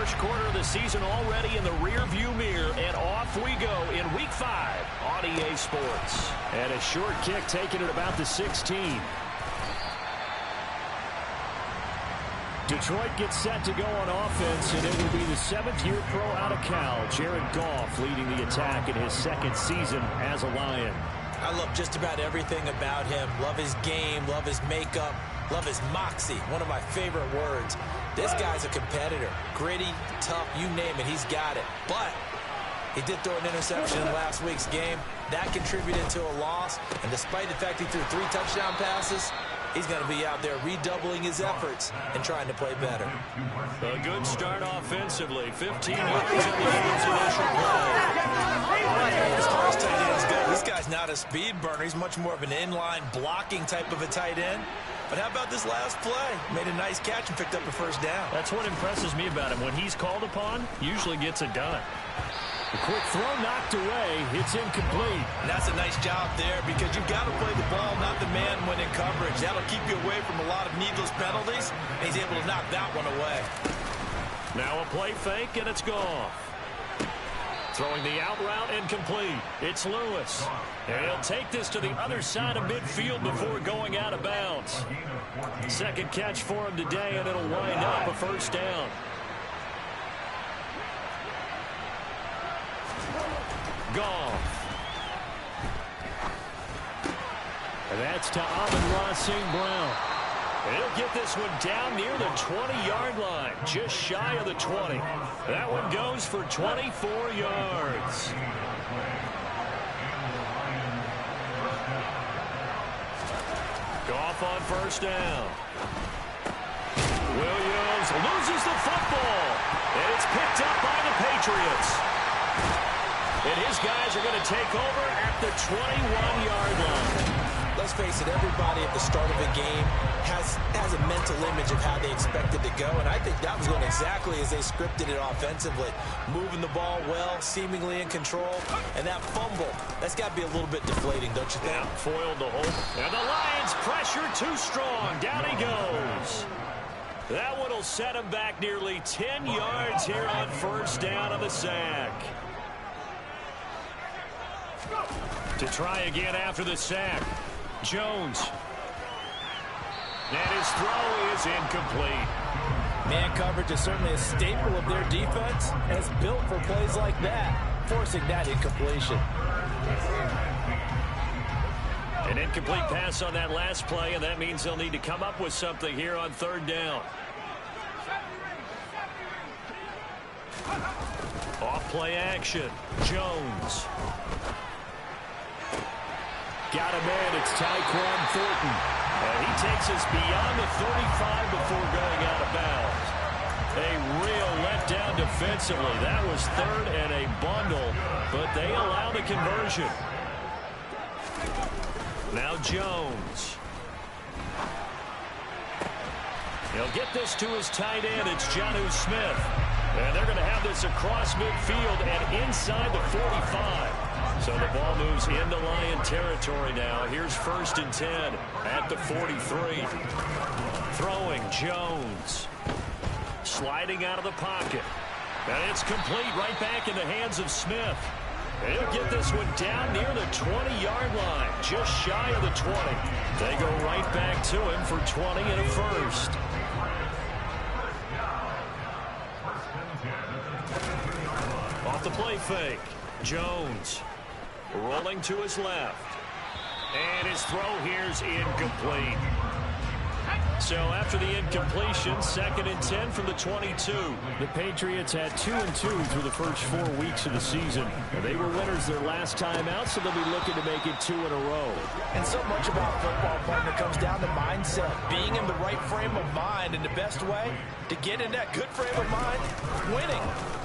first quarter of the season already in the rearview mirror, and off we go in Week 5 on EA Sports. And a short kick taken at about the 16. Detroit gets set to go on offense, and it will be the 7th-year pro out of Cal, Jared Goff, leading the attack in his 2nd season as a Lion. I love just about everything about him. Love his game, love his makeup, love his moxie, one of my favorite words. This guy's a competitor. Gritty, tough, you name it, he's got it. But he did throw an interception in last week's game. That contributed to a loss, and despite the fact he threw 3 touchdown passes, he's going to be out there redoubling his efforts and trying to play better. A good start offensively. 15 yards in the game's initial play. As far as tight ends go, this guy's not a speed burner. He's much more of an inline blocking type of a tight end. But how about this last play? Made a nice catch and picked up a first down. That's what impresses me about him. When he's called upon, usually gets it done. A quick throw knocked away. It's incomplete. And that's a nice job there because you've got to play the ball, not the man when in coverage. That'll keep you away from a lot of needless penalties. And he's able to knock that one away. Now a play fake, and it's gone. Throwing the out route incomplete. It's Lewis. And he'll take this to the other side of midfield before going out of bounds. 2nd catch for him today, and it'll wind up a first down. Goff. And that's to Amon-Ra St. Brown. And he'll get this one down near the 20-yard line, just shy of the 20. That one goes for 24 yards. Goff on first down. Williams loses the football, and it's picked up by the Patriots. And his guys are going to take over at the 21-yard line. Let's face it, everybody at the start of a game has a mental image of how they expect it to go, and I think that was going exactly as they scripted it offensively. Moving the ball well, seemingly in control, and that fumble, that's got to be a little bit deflating, don't you think? Yeah, foiled the hold. And the Lions pressure too strong. Down he goes. That one will set him back nearly 10 yards here on first down on the sack. To try again after the sack. Jones. And his throw is incomplete. Man coverage is certainly a staple of their defense, and it's built for plays like that, forcing that incompletion. An incomplete pass on that last play, and that means they'll need to come up with something here on 3rd down. Off play action. Jones. Got him in. It's Tyquan Thornton. And he takes us beyond the 35 before going out of bounds. A real letdown defensively. That was 3rd and a bundle, but they allow the conversion. Now Jones. He'll get this to his tight end. It's Jonnu Smith. And they're going to have this across midfield and inside the 45. So the ball moves into Lion territory now. Here's 1st and 10 at the 43. Throwing Jones. Sliding out of the pocket. And it's complete right back in the hands of Smith. And he'll get this one down near the 20-yard line, just shy of the 20. They go right back to him for 20 and a first. Off the play fake. Jones. Rolling to his left. And his throw here's incomplete. So after the incompletion, 2nd and 10 from the 22. The Patriots had 2-2 through the first 4 weeks of the season. They were winners their last time out, so they'll be looking to make it 2 in a row. And so much about football, partner, comes down to mindset. Being in the right frame of mind, and the best way to get in that good frame of mind, winning.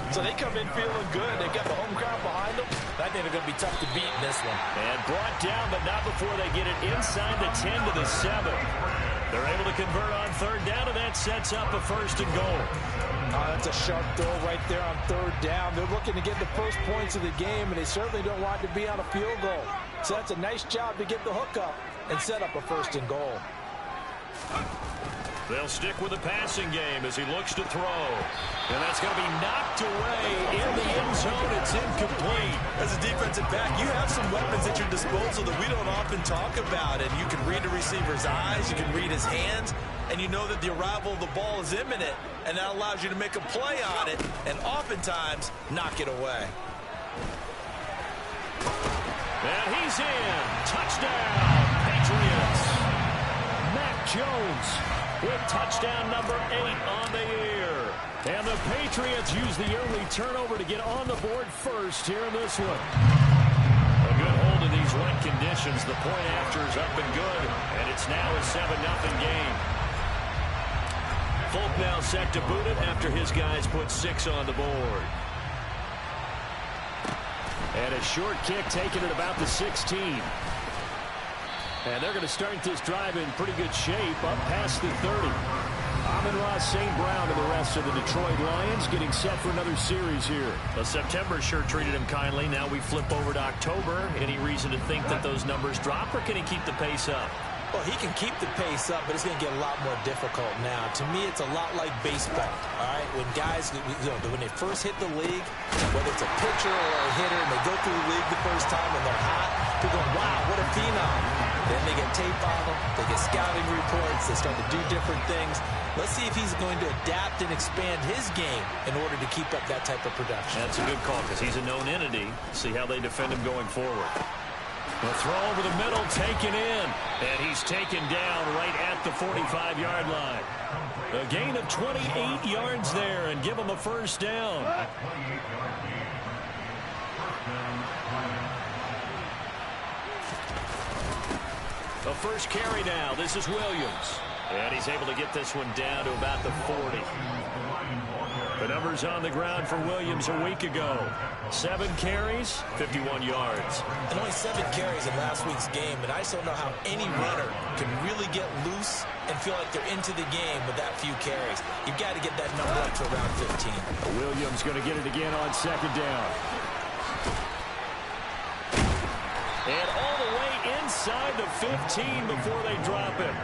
So they come in feeling good. They've got the home crowd behind them. I think they're going to be tough to beat in this one. And brought down, but not before they get it inside the 10 to the 7. They're able to convert on 3rd down, and that sets up a 1st and goal. That's a sharp throw right there on 3rd down. They're looking to get the first points of the game, and they certainly don't want to be on a field goal. So that's a nice job to get the hook up and set up a 1st and goal. They'll stick with the passing game as he looks to throw. And that's going to be knocked away in the end zone. It's incomplete. As a defensive back, you have some weapons at your disposal that we don't often talk about. And you can read the receiver's eyes, you can read his hands, and you know that the arrival of the ball is imminent. And that allows you to make a play on it and oftentimes knock it away. And he's in. Touchdown, Patriots. Mac Jones with touchdown number 8 on the year. And the Patriots use the early turnover to get on the board first here in this one. A good hold of these wet conditions. The point after is up and good. And it's now a 7-0 game. Folk now set to boot it after his guys put 6 on the board. And a short kick taken at about the 16. And they're going to start this drive in pretty good shape up past the 30. Amon-Ra St. Brown and the rest of the Detroit Lions getting set for another series here. Well, September sure treated him kindly. Now we flip over to October. Any reason to think that those numbers drop, or can he keep the pace up? Well, he can keep the pace up, but it's going to get a lot more difficult now. To me, it's a lot like baseball, all right? When guys, when they first hit the league, whether it's a pitcher or a hitter, and they go through the league the first time and they're hot, people go, wow, what a phenom. Then they get tape on them, they get scouting reports, they start to do different things. Let's see if he's going to adapt and expand his game in order to keep up that type of production. That's a good call because he's a known entity. See how they defend him going forward. The throw over the middle, taken in. And he's taken down right at the 45-yard line. A gain of 28 yards there and give him a first down. A first carry now. This is Williams. And he's able to get this one down to about the 40. The numbers on the ground for Williams a week ago. 7 carries, 51 yards. And only 7 carries in last week's game, and I just don't know how any runner can really get loose and feel like they're into the game with that few carries. You've got to get that number up to around 15. Williams going to get it again on second down. And all the way inside the 15 before they drop it.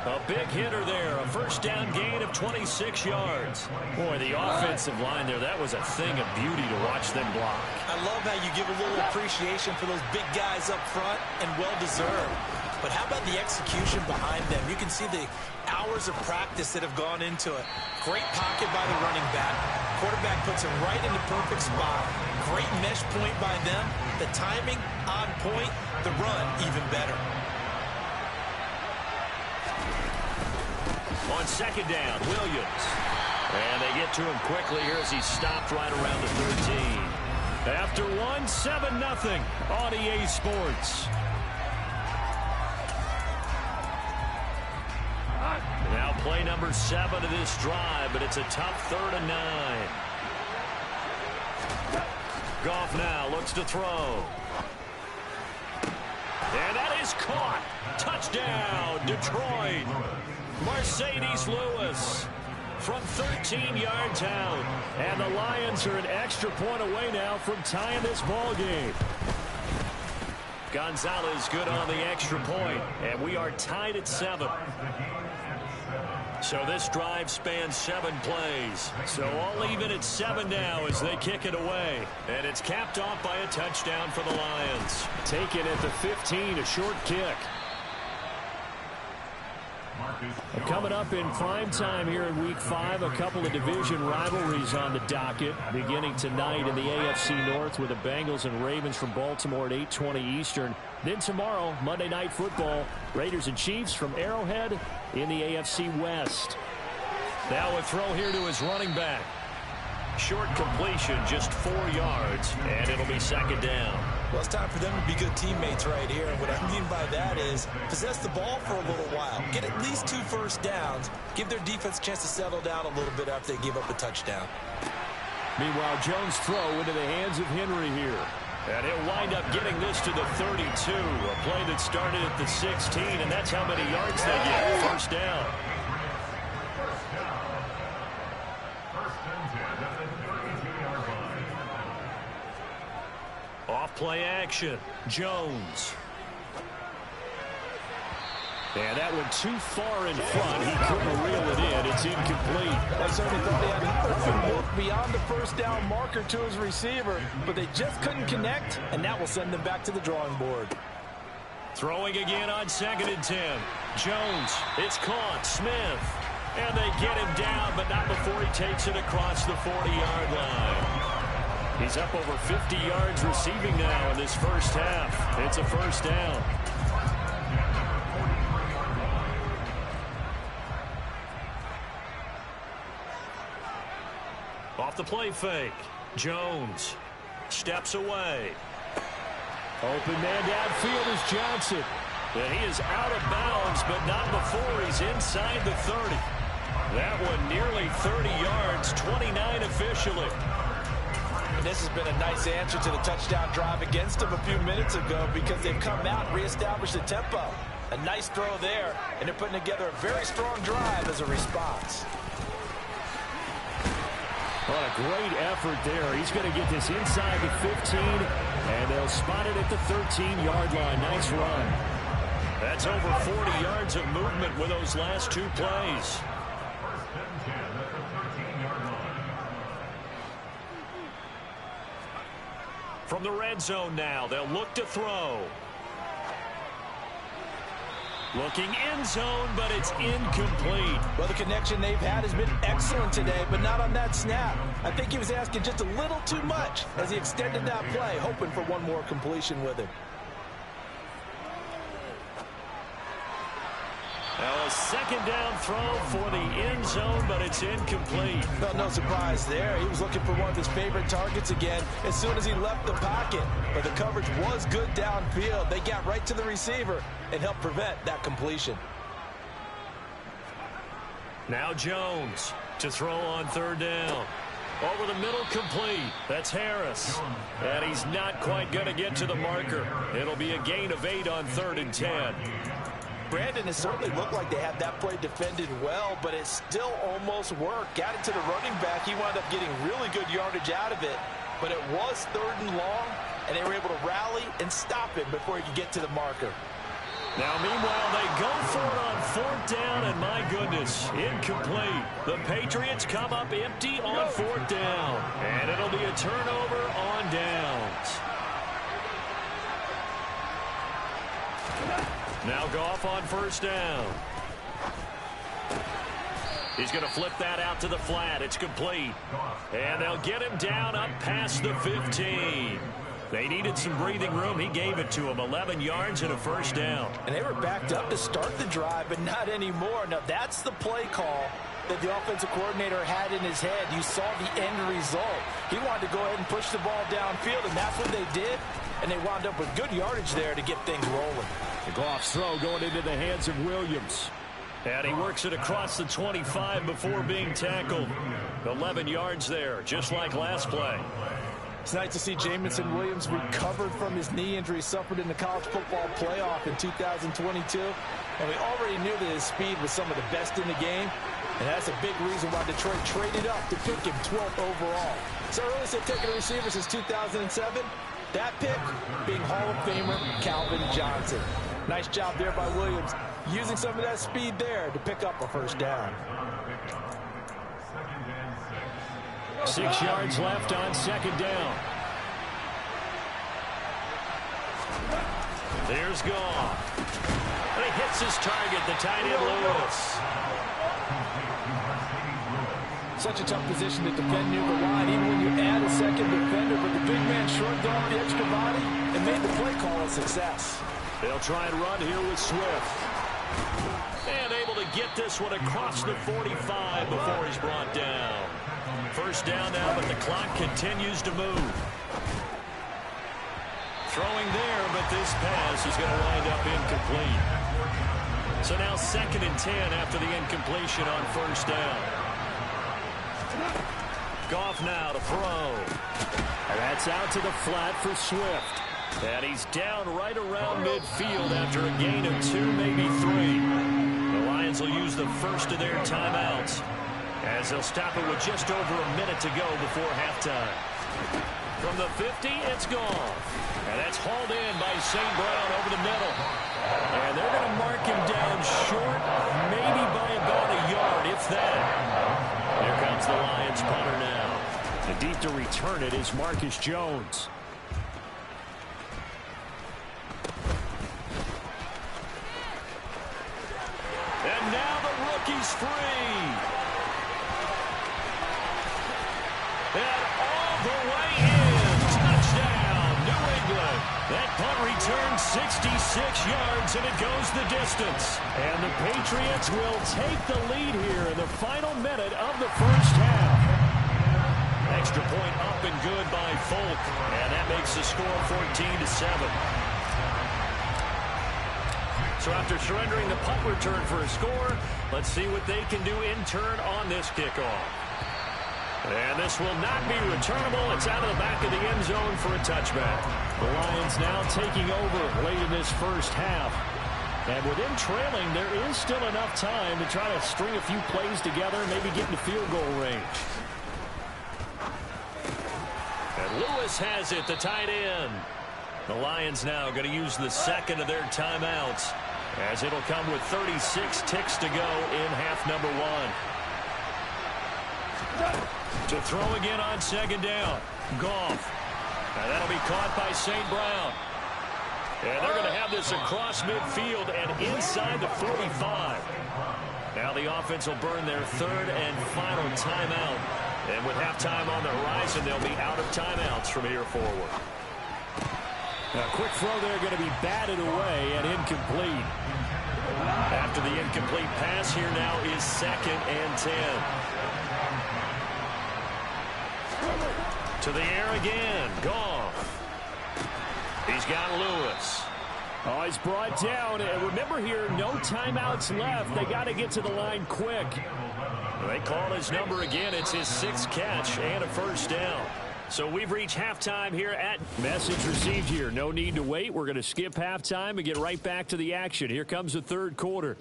A big hitter there. A first down gain of 26 yards. Boy, the offensive line there, that was a thing of beauty to watch them block. I love how you give a little appreciation for those big guys up front, and well-deserved. But how about the execution behind them? You can see the hours of practice that have gone into it. Great pocket by the running back. Quarterback puts him right in the perfect spot. Great mesh point by them. The timing on point. The run even better. On second down, Williams. And they get to him quickly here as he's stopped right around the 13. After one, 7-0 on EA Sports. Now play number 7 of this drive, but it's a tough 3rd and 9. Goff now looks to throw. And that is caught. Touchdown, Detroit. Mercedes Lewis from 13 yards out. And the Lions are an extra point away now from tying this ball game. Gonzalez good on the extra point, and we are tied at 7. So this drive spans 7 plays. So all even at 7 now as they kick it away. And it's capped off by a touchdown for the Lions. Taken at the 15, a short kick. Coming up in prime time here in Week 5, a couple of division rivalries on the docket. Beginning tonight in the AFC North with the Bengals and Ravens from Baltimore at 8:20 Eastern. Then tomorrow, Monday Night Football, Raiders and Chiefs from Arrowhead in the AFC West. Now a throw here to his running back. Short completion, just 4 yards, and it'll be second down. Well, it's time for them to be good teammates right here. And what I mean by that is possess the ball for a little while. Get at least 2 first downs. Give their defense a chance to settle down a little bit after they give up a touchdown. Meanwhile, Jones' throw into the hands of Henry here. And he'll wind up getting this to the 32. A play that started at the 16, and that's how many yards they get. First down. Off play action. Jones. And that went too far in front. He couldn't reel it in. It's incomplete. They certainly thought he had an open look beyond the first down marker to his receiver, but they just couldn't connect, and that will send them back to the drawing board. Throwing again on 2nd and 10. Jones, it's caught. Smith. And they get him down, but not before he takes it across the 40-yard line. He's up over 50 yards receiving now in this first half. It's a first down. Off the play fake. Jones steps away. Open man downfield is Johnson. And he is out of bounds, but not before he's inside the 30. That one nearly 30 yards, 29 officially. And this has been a nice answer to the touchdown drive against them a few minutes ago because they've come out and reestablished the tempo. A nice throw there, and they're putting together a very strong drive as a response. What a great effort there. He's going to get this inside the 15, and they'll spot it at the 13-yard line. Nice run. That's over 40 yards of movement with those last two plays. From the red zone now, they'll look to throw. Looking end zone, but it's incomplete. Well, the connection they've had has been excellent today, but not on that snap. I think he was asking just a little too much as he extended that play, hoping for one more completion with it. Now a second down throw for the end zone, but it's incomplete. Well, no surprise there. He was looking for one of his favorite targets again as soon as he left the pocket. But the coverage was good downfield. They got right to the receiver and helped prevent that completion. Now Jones to throw on 3rd down. Over the middle, complete. That's Harris. And he's not quite going to get to the marker. It'll be a gain of 8 on 3rd and 10. Brandon, it certainly looked like they had that play defended well, but it still almost worked. Got it to the running back. He wound up getting really good yardage out of it, but it was 3rd and long, and they were able to rally and stop him before he could get to the marker. Now, meanwhile, they go for it on 4th down, and my goodness, incomplete. The Patriots come up empty on 4th down, and it'll be a turnover on downs. Now Goff on 1st down. He's going to flip that out to the flat. It's complete. And they'll get him down up past the 15. They needed some breathing room. He gave it to them. 11 yards and a 1st down. And they were backed up to start the drive, but not anymore. Now, that's the play call that the offensive coordinator had in his head. You saw the end result. He wanted to go ahead and push the ball downfield, and that's what they did. And they wound up with good yardage there to get things rolling. The Goff's throw going into the hands of Williams. And he works it across the 25 before being tackled. 11 yards there, just like last play. It's nice to see Jamison Williams recovered from his knee injury suffered in the college football playoff in 2022. And we already knew that his speed was some of the best in the game. And that's a big reason why Detroit traded up to pick him 12th overall. So earliest they've taken a receiver since 2007. That pick being Hall of Famer Calvin Johnson. Nice job there by Williams, using some of that speed there to pick up a 1st down. 6 yards left on 2nd down. There's Goff. And he hits his target, the tight end Lewis. Such a tough position to defend near the line, even when you add a second defender, but the big man shrugged off the extra body and made the play call a success. They'll try and run here with Swift. And able to get this one across the 45 before he's brought down. 1st down now, but the clock continues to move. Throwing there, but this pass is going to wind up incomplete. So now 2nd and 10 after the incompletion on 1st down. Goff now to throw. And that's out to the flat for Swift. And he's down right around midfield after a gain of 2, maybe 3. The Lions will use the first of their timeouts as they'll stop it with just over a minute to go before halftime. From the 50, it's gone. And that's hauled in by St. Brown over the middle. And they're going to mark him down short, maybe by about a yard, if that. Here comes the Lions punter now. And deep to return it is Marcus Jones. And now the rookie's free. And all the way in. Touchdown, New England. That punt returns 66 yards, and it goes the distance. And the Patriots will take the lead here in the final minute of the first half. Extra point up and good by Folk, and that makes the score 14-7. So after surrendering the punt return for a score, let's see what they can do in turn on this kickoff. And this will not be returnable. It's out of the back of the end zone for a touchback. The Lions now taking over late in this first half. And with them trailing, there is still enough time to try to string a few plays together and maybe get into field goal range. And Lewis has it, the tight end. The Lions now going to use the second of their timeouts, as it'll come with 36 ticks to go in half number one. To throw again on second down. Goff. And that'll be caught by St. Brown. And they're going to have this across midfield and inside the 45. Now the offense will burn their third and final timeout. And with halftime on the horizon, they'll be out of timeouts from here forward. A quick throw there going to be batted away and incomplete. After the incomplete pass, here now is 2nd and 10. To the air again. Goff. He's got Lewis. Oh, he's brought down. And remember here, no timeouts left. They got to get to the line quick. They call his number again. It's his 6th catch and a first down. So we've reached halftime here at message received here. No need to wait. We're going to skip halftime and get right back to the action. Here comes the third quarter.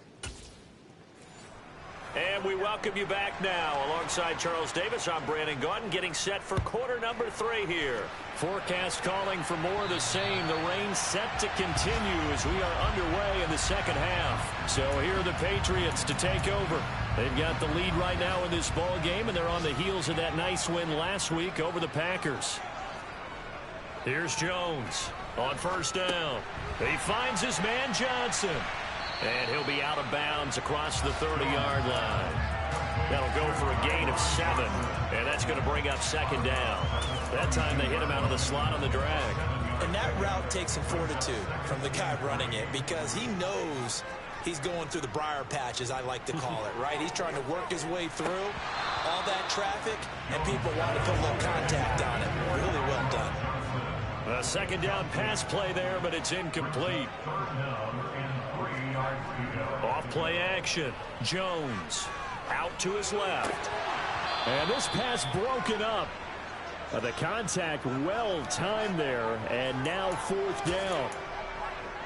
And we welcome you back now. Alongside Charles Davis, I'm Brandon Gaudin, getting set for quarter number 3 here. Forecast calling for more of the same. The rain set to continue as we are underway in the second half. So here are the Patriots to take over. They've got the lead right now in this ball game, and they're on the heels of that nice win last week over the Packers. Here's Jones on first down. He finds his man Johnson. And he'll be out of bounds across the 30-yard line. That'll go for a gain of 7. And that's going to bring up second down. That time they hit him out of the slot on the drag. And that route takes some fortitude from the guy running it, because he knows he's going through the briar patch, as I like to call it, right? He's trying to work his way through all that traffic, and people want to put a little contact on it. Really well done. A second down pass play there, but it's incomplete. Off play action. Jones out to his left. And this pass broken up. The contact well timed there, and now 4th down.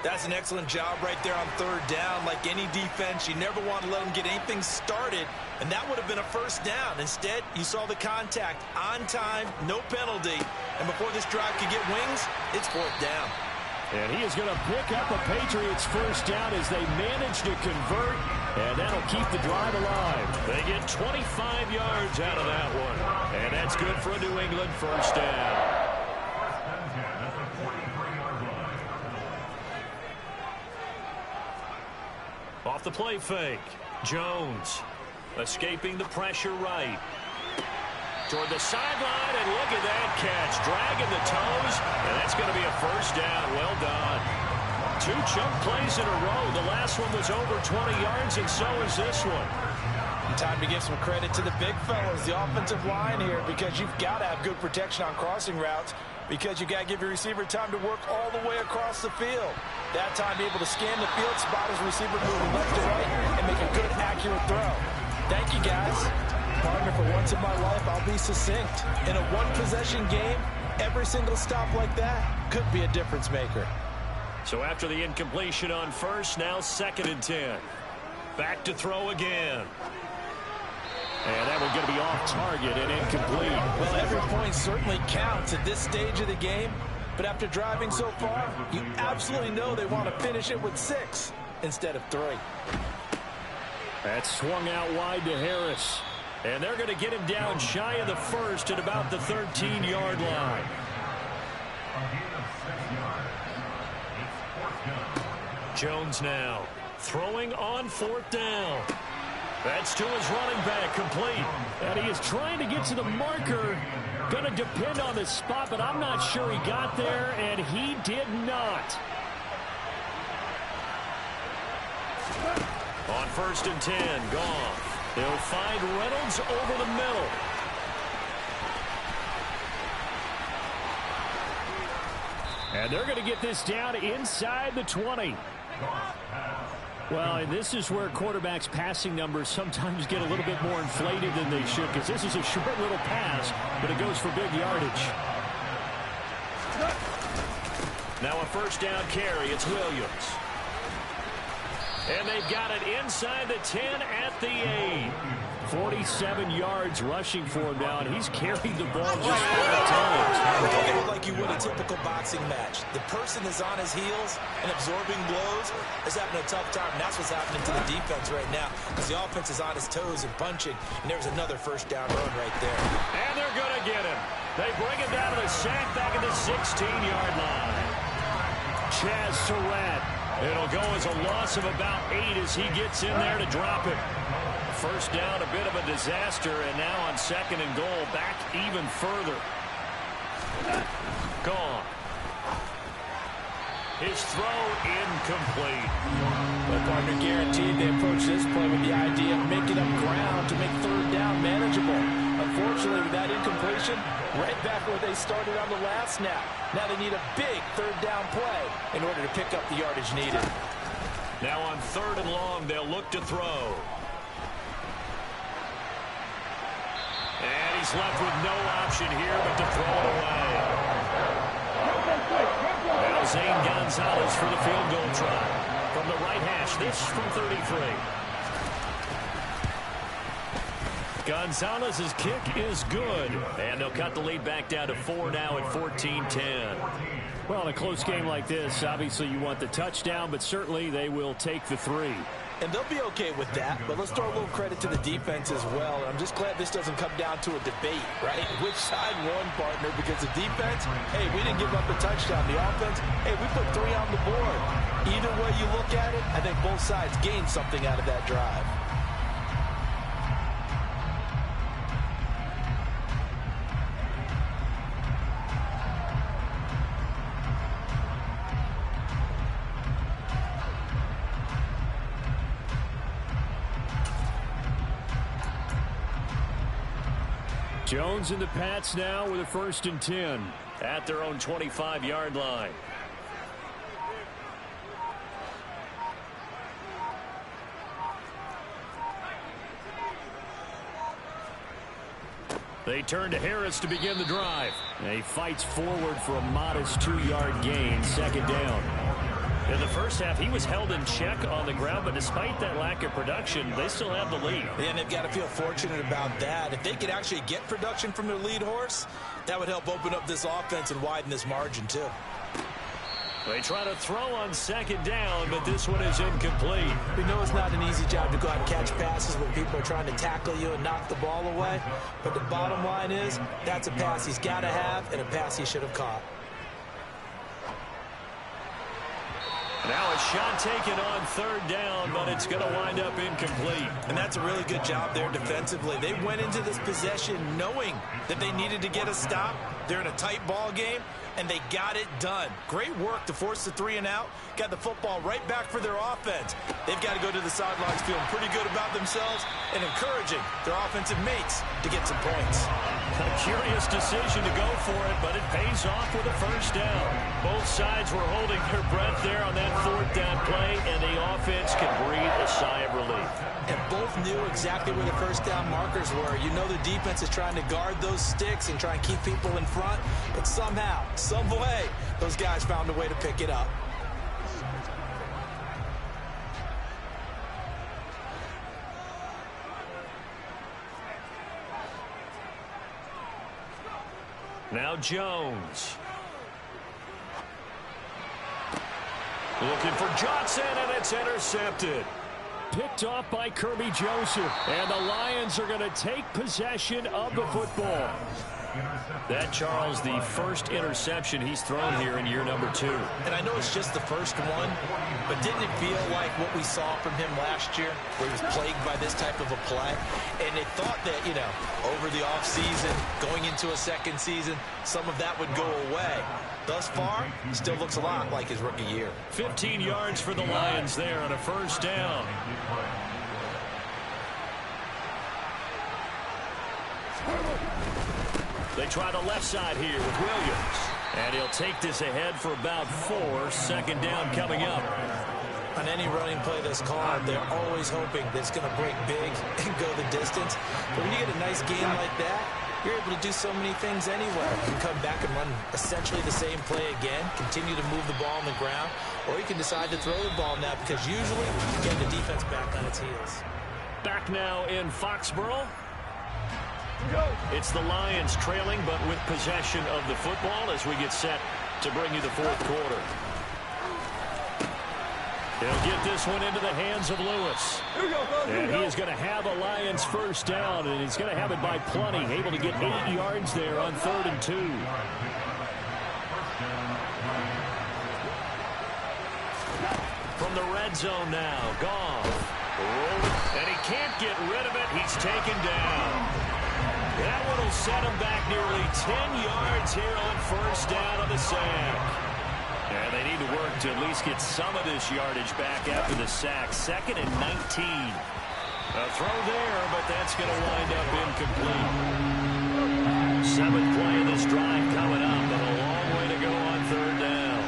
That's an excellent job right there on 3rd down. Like any defense, you never want to let them get anything started, and that would have been a first down. Instead, you saw the contact on time, no penalty, and before this drive could get wings, it's 4th down. And he is going to pick up a Patriots first down as they manage to convert, and that'll keep the drive alive. They get 25 yards out of that one, and that's good for a New England first down. Off the play fake, Jones escaping the pressure right. Toward the sideline, and look at that catch. Dragging the toes, and that's going to be a first down. Well done. 2 chunk plays in a row. The last one was over 20 yards, and so is this one. Time to give some credit to the big fellas, the offensive line here, because you've got to have good protection on crossing routes, because you got to give your receiver time to work all the way across the field. That time, be able to scan the field, spot his receiver moving left to right, and make a good, accurate throw. Thank you, guys. Partner, for once in my life, I'll be succinct. In a one-possession game, every single stop like that could be a difference maker. So after the incompletion on first, now 2nd and 10. Back to throw again. And that one's going to be off target and incomplete. Well, every point certainly counts at this stage of the game. But after driving so far, you absolutely know they want to finish it with 6 instead of 3. That's swung out wide to Harris. And they're going to get him down shy of the first at about the 13-yard line. Jones now throwing on 4th down. That's to his running back, complete. And he is trying to get to the marker. Going to depend on the spot, but I'm not sure he got there, and he did not. On 1st and 10, gone. They'll find Reynolds over the middle. And they're going to get this down inside the 20. Well, and this is where quarterbacks' passing numbers sometimes get a little bit more inflated than they should, because this is a short little pass, but it goes for big yardage. Now a 1st down carry. It's Williams. And they've got it inside the 10 at the 8. 47 yards rushing for him now, and he's carried the ball just 5 times. Don't look like you would a typical boxing match. The person is on his heels and absorbing blows is having a tough time, and that's what's happening to the defense right now, because the offense is on his toes and punching, and there's another 1st down run right there. And they're going to get him. They bring him down to the sack back at the 16-yard line. Chaz Surratt. It'll go as a loss of about 8 as he gets in there to drop it. 1st down, a bit of a disaster, and now on 2nd and goal, back even further. Gone. His throw incomplete. Well, partner, guaranteed they approach this play with the idea of making up ground to make 3rd down manageable. Unfortunately, with that incompletion, right back where they started on the last snap. Now they need a big 3rd down play in order to pick up the yardage needed. Now on 3rd and long, they'll look to throw. And he's left with no option here but to throw it away. Now Zane Gonzalez for the field goal try. From the right hash, this from 33. Gonzalez's kick is good. And they'll cut the lead back down to 4 now at 14-10. Well, in a close game like this, obviously you want the touchdown, but certainly they will take the 3. And they'll be okay with that, but let's throw a little credit to the defense as well. And I'm just glad this doesn't come down to a debate, right? Which side won, partner? Because the defense, hey, we didn't give up a touchdown. The offense, hey, we put 3 on the board. Either way you look at it, I think both sides gained something out of that drive. Jones and the Pats now with a 1st and 10 at their own 25-yard line. They turn to Harris to begin the drive. And he fights forward for a modest 2-yard gain, 2nd down. In the first half, he was held in check on the ground, but despite that lack of production, they still have the lead. And they've got to feel fortunate about that. If they could actually get production from their lead horse, that would help open up this offense and widen this margin, too. They try to throw on 2nd down, but this one is incomplete. We know it's not an easy job to go out and catch passes when people are trying to tackle you and knock the ball away. But the bottom line is, that's a pass he's got to have and a pass he should have caught. Now a shot taken on 3rd down, but it's going to wind up incomplete. And that's a really good job there defensively. They went into this possession knowing that they needed to get a stop. They're in a tight ball game, and they got it done. Great work to force the 3 and out. Got the football right back for their offense. They've got to go to the sidelines feeling pretty good about themselves and encouraging their offensive mates to get some points. A curious decision to go for it, but it pays off with a 1st down. Both sides were holding their breath there on that 4th down play, and the offense can breathe a sigh of relief. And both knew exactly where the 1st down markers were. You know the defense is trying to guard those sticks and try and keep people in front, but somehow, some way, those guys found a way to pick it up. Now Jones. Looking for Johnson, and it's intercepted. Picked off by Kirby Joseph. And the Lions are going to take possession of the football. That, Charles, the first interception he's thrown here in year number 2. And I know it's just the first one, but didn't it feel like what we saw from him last year, where he was plagued by this type of a play? And they thought that, you know, over the offseason, going into a second season, some of that would go away. Thus far, still looks a lot like his rookie year. 15 yards for the Lions there on a first down. They try the left side here with Williams. And he'll take this ahead for about 4. Second down coming up. On any running play that's called, they're always hoping that it's going to break big and go the distance. But when you get a nice game like that, you're able to do so many things anywhere. You can come back and run essentially the same play again, continue to move the ball on the ground, or you can decide to throw the ball now because usually you get the defense back on its heels. Back now in Foxborough. It's the Lions trailing, but with possession of the football as we get set to bring you the fourth quarter. He'll get this one into the hands of Lewis. And he is going to have a Lions first down, and he's going to have it by plenty. Able to get 8 yards there on 3rd and 2. From the red zone now, Goff. And he can't get rid of it. He's taken down. That one will set him back nearly 10 yards here on first down on the sack. And they need to work to at least get some of this yardage back after the sack. 2nd and 19. A throw there, but that's going to wind up incomplete. 7th play of this drive coming up, but a long way to go on 3rd down.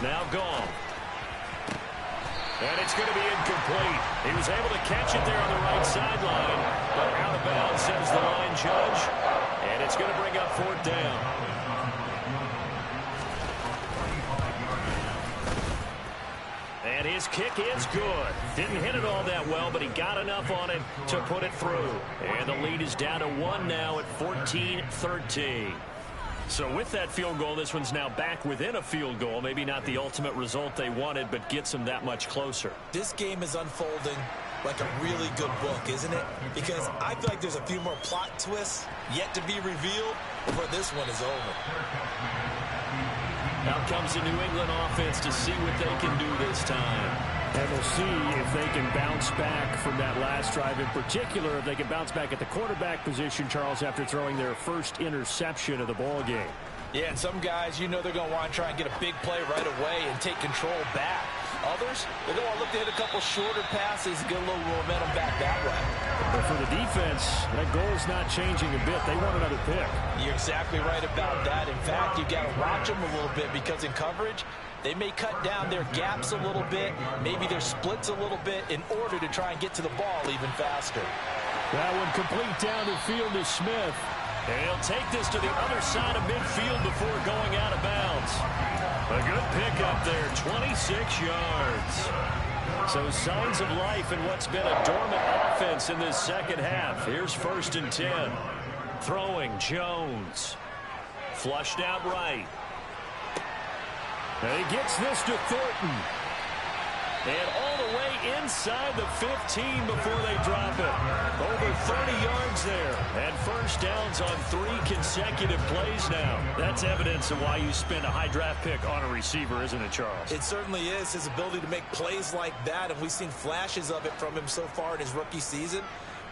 Now Goff. And it's going to be incomplete. He was able to catch it there on the right sideline, but out of bounds, says the line judge. And it's going to bring up 4th down. And his kick is good. Didn't hit it all that well, but he got enough on it to put it through. And the lead is down to 1 now at 14-13. So with that field goal, this one's now back within a field goal. Maybe not the ultimate result they wanted, but gets them that much closer. This game is unfolding like a really good book, isn't it? Because I feel like there's a few more plot twists yet to be revealed before this one is over. Now comes the New England offense to see what they can do this time. And we'll see if they can bounce back from that last drive. In particular, if they can bounce back at the quarterback position, Charles, after throwing their first interception of the ball game. Yeah, and some guys, you know they're going to want to try and get a big play right away and take control back. Others, they're going to want to look to hit a couple shorter passes, get a little momentum back that way. But for the defense, that goal is not changing a bit. They want another pick. You're exactly right about that. In fact, you've got to watch them a little bit because in coverage, they may cut down their gaps a little bit, maybe their splits a little bit in order to try and get to the ball even faster. That one complete down the field to Smith. And he'll take this to the other side of midfield before going out of bounds. A good pickup there, 26 yards. So signs of life in what's been a dormant offense in this second half. Here's 1st and 10. Throwing Jones. Flushed out right. And he gets this to Thornton. And all the way inside the 15 before they drop it. Over 30 yards there. And first downs on 3 consecutive plays now. That's evidence of why you spend a high draft pick on a receiver, isn't it, Charles? It certainly is. His ability to make plays like that, and we've seen flashes of it from him so far in his rookie season.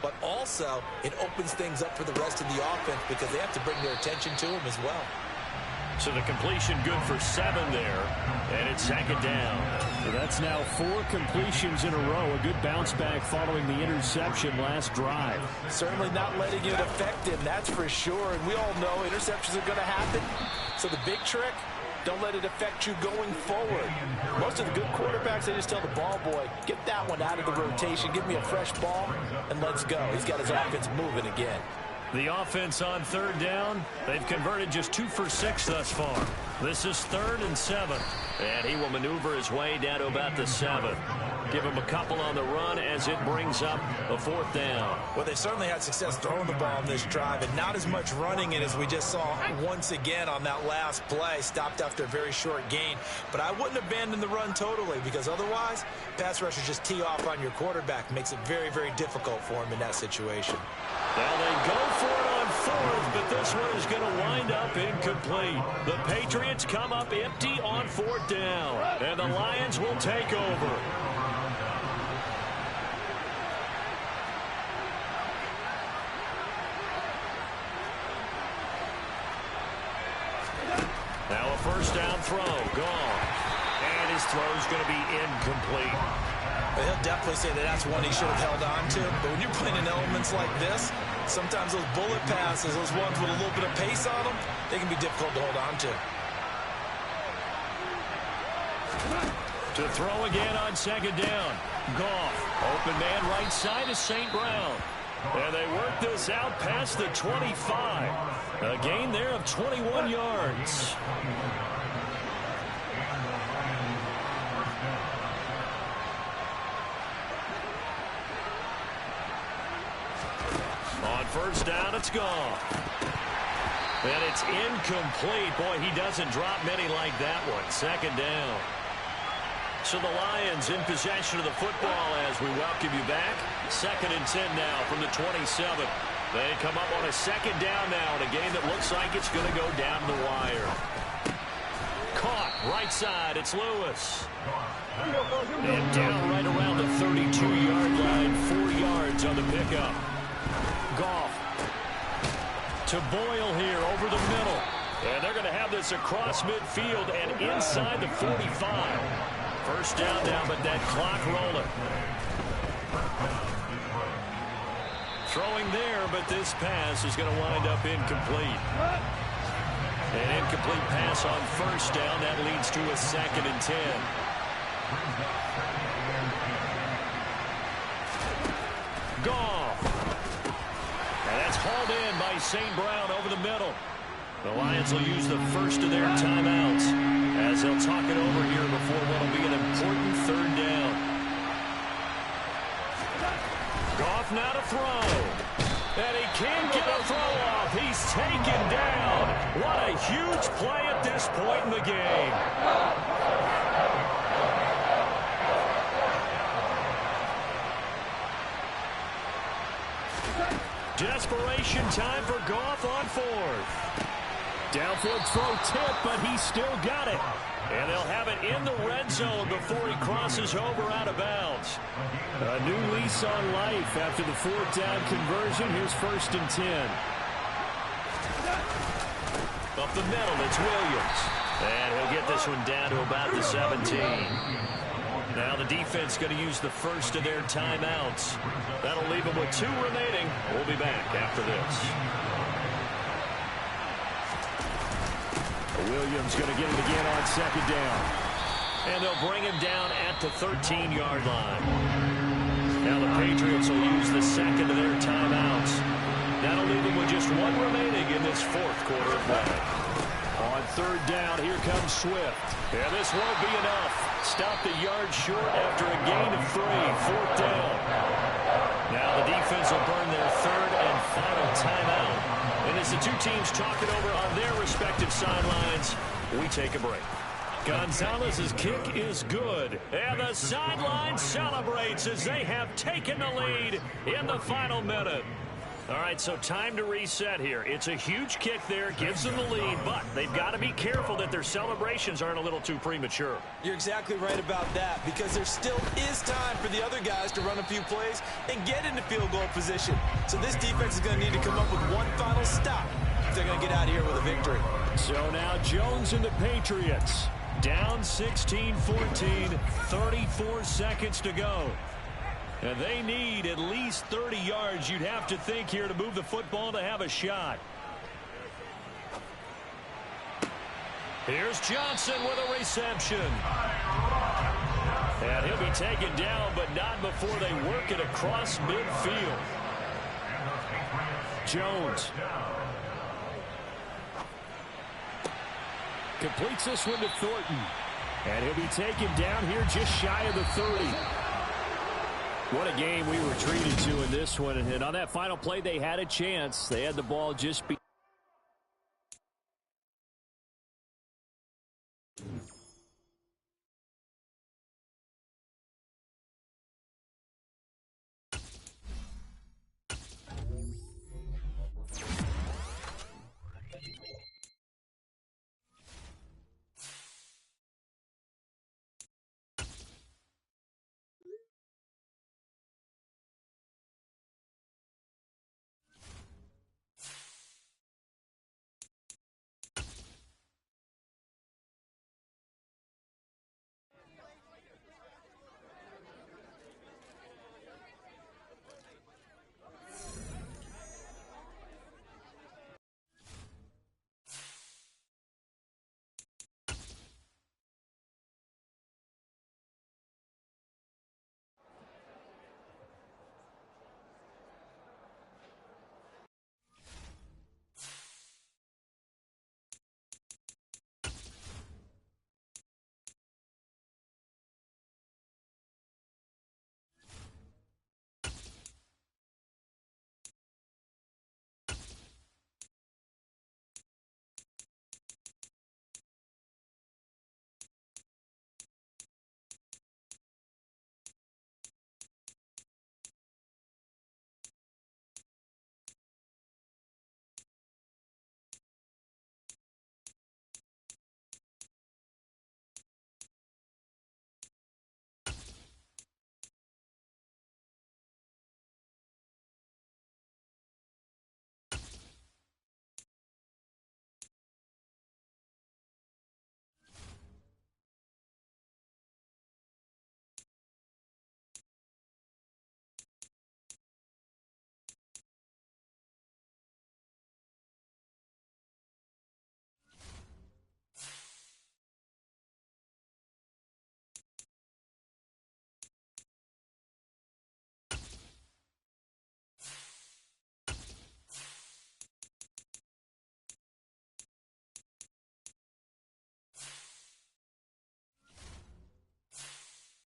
But also, it opens things up for the rest of the offense because they have to bring their attention to him as well. So the completion good for 7 there, and it's 2nd down. So that's now 4 completions in a row. A good bounce back following the interception last drive. Certainly not letting it affect him, that's for sure. And we all know interceptions are going to happen. So the big trick, don't let it affect you going forward. Most of the good quarterbacks, they just tell the ball boy, get that one out of the rotation, give me a fresh ball, and let's go. He's got his offense moving again. The offense on 3rd down, they've converted just 2 for 6 thus far. This is 3rd and 7. And he will maneuver his way down to about the 7. Give them a couple on the run as it brings up a 4th down. Well, they certainly had success throwing the ball on this drive, and not as much running it as we just saw once again on that last play. Stopped after a very short gain. But I wouldn't abandon the run totally, because otherwise, pass rushers just tee off on your quarterback. Makes it very, very difficult for him in that situation. Now they go for it on 4th, but this one is going to wind up incomplete. The Patriots come up empty on 4th down, and the Lions will take over. Now a 1st down throw, gone. And his throw's going to be incomplete. He'll definitely say that that's one he should have held on to. But when you're playing in elements like this, sometimes those bullet passes, those ones with a little bit of pace on them, they can be difficult to hold on to. To throw again on 2nd down. Goff. Open man right side is St. Brown. And they work this out past the 25. A gain there of 21 yards. On 1st down, it's gone. And it's incomplete. Boy, he doesn't drop many like that one. 2nd down. So the Lions in possession of the football as we welcome you back. 2nd and 10 now from the 27. They come up on a 2nd down now in a game that looks like it's going to go down the wire. Caught right side. It's Lewis. And down right around the 32-yard line. 4 yards on the pickup. Goff to Boyle here over the middle. And they're going to have this across midfield and inside the 45. 1st down now, but that clock rolling. Throwing there, but this pass is going to wind up incomplete. An incomplete pass on 1st down. That leads to a 2nd and 10. Goff. And that's hauled in by St. Brown over the middle. The Lions will use the first of their timeouts as they'll talk it over here before what will be an important 3rd down. Goff now to throw. And he can't get a throw off. He's taken down. What a huge play at this point in the game. Desperation time for Goff on 4th. Downfield throw tip, but he still got it. And they'll have it in the red zone before he crosses over out of bounds. A new lease on life after the 4th down conversion. Here's 1st and 10. Up the middle, it's Williams. And he'll get this one down to about the 17. Now the defense going to use the first of their timeouts. That'll leave them with 2 remaining. We'll be back after this. Williams going to get it again on 2nd down. And they'll bring him down at the 13-yard line. Now the Patriots will use the 2nd of their timeouts. That'll leave them with just 1 remaining in this 4th quarter of play. On 3rd down, here comes Swift. And this won't be enough. Stop the yard short after a gain of 3. 4th down. Now the defense will burn their 3rd and final timeout. And as the 2 teams talk it over on their respective sidelines, we take a break. Gonzalez's kick is good. And the sideline celebrates as they have taken the lead in the final minute. All right, so time to reset here. It's a huge kick there, gives them the lead, but they've got to be careful that their celebrations aren't a little too premature. You're exactly right about that, because there still is time for the other guys to run a few plays and get into field goal position. So this defense is going to need to come up with one final stop if they're going to get out of here with a victory. So now Jones and the Patriots down 16-14, 34 seconds to go. And they need at least 30 yards, you'd have to think, here to move the football to have a shot. Here's Johnson with a reception. And he'll be taken down, but not before they work it across midfield. Jones. Completes this one to Thornton. And he'll be taken down here just shy of the 30. What a game we were treated to in this one. And on that final play, they had a chance. They had the ball just